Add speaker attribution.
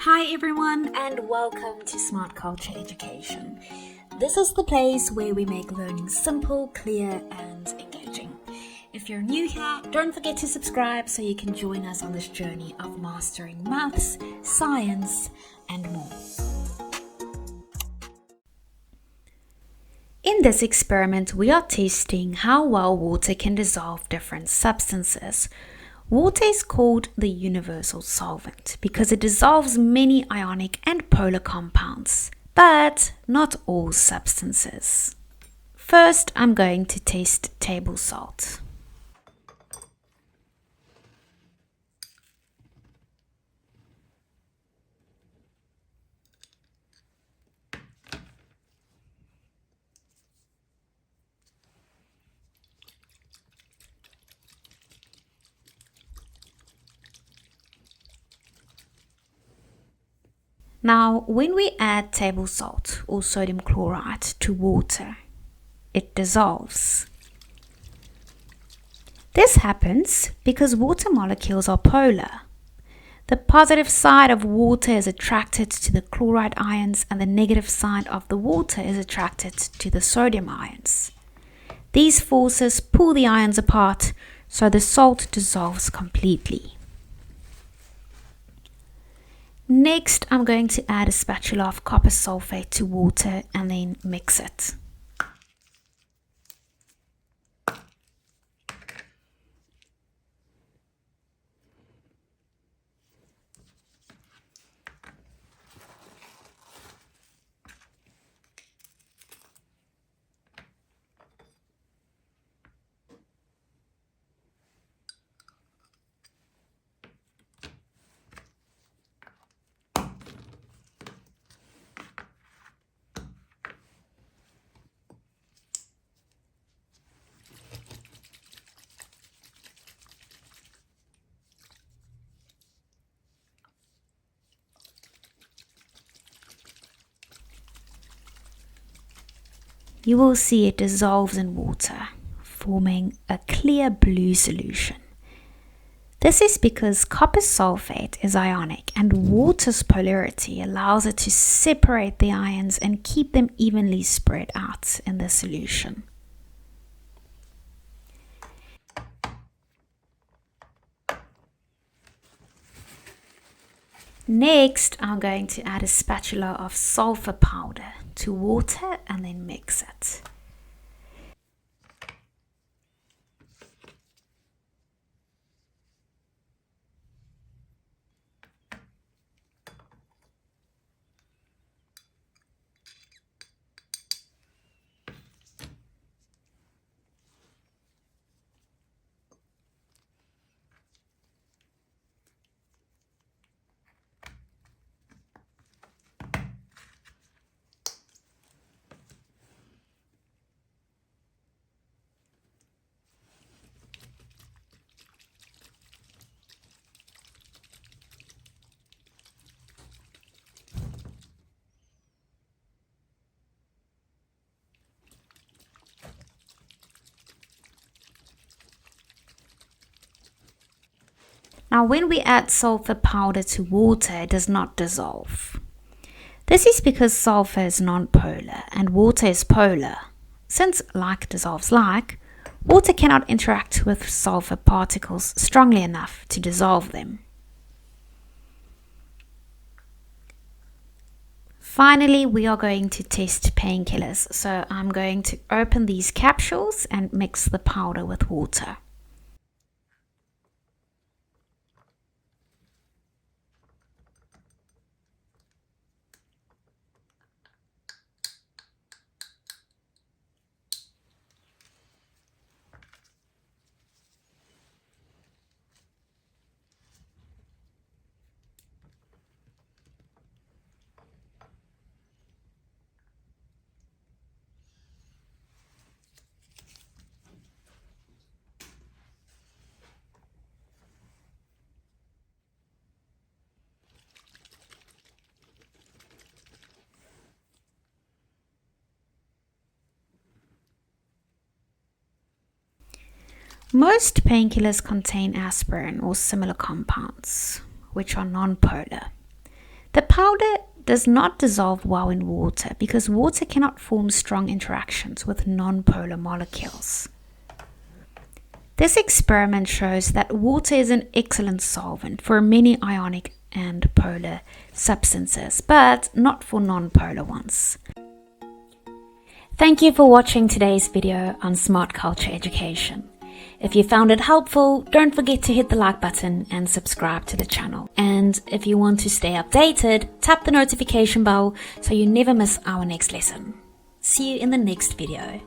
Speaker 1: Hi everyone and welcome to Smart Culture Education. This is the place where we make learning simple, clear and engaging. If you're new here, don't forget to subscribe so you can join us on this journey of mastering maths, science and more. In this experiment, we are testing how well water can dissolve different substances. Water is called the universal solvent because it dissolves many ionic and polar compounds, but not all substances. First, I'm going to test table salt. Now, when we add table salt or sodium chloride to water, it dissolves. This happens because water molecules are polar. The positive side of water is attracted to the chloride ions and the negative side of the water is attracted to the sodium ions. These forces pull the ions apart, so the salt dissolves completely. Next, I'm going to add a spatula of copper sulphate to water and then mix it. You will see it dissolves in water, forming a clear blue solution. This is because copper sulphate is ionic and water's polarity allows it to separate the ions and keep them evenly spread out in the solution. Next, I'm going to add a spatula of sulphur powder to water and then mix it. Now, when we add sulphur powder to water, it does not dissolve. This is because sulphur is non-polar and water is polar. Since like dissolves like, water cannot interact with sulphur particles strongly enough to dissolve them. Finally, we are going to test painkillers. So I'm going to open these capsules and mix the powder with water. Most painkillers contain aspirin or similar compounds, which are non-polar. The powder does not dissolve well in water because water cannot form strong interactions with non-polar molecules. This experiment shows that water is an excellent solvent for many ionic and polar substances, but not for non-polar ones. Thank you for watching today's video on Smart Culture Education. If you found it helpful, don't forget to hit the like button and subscribe to the channel. And if you want to stay updated, tap the notification bell so you never miss our next lesson. See you in the next video.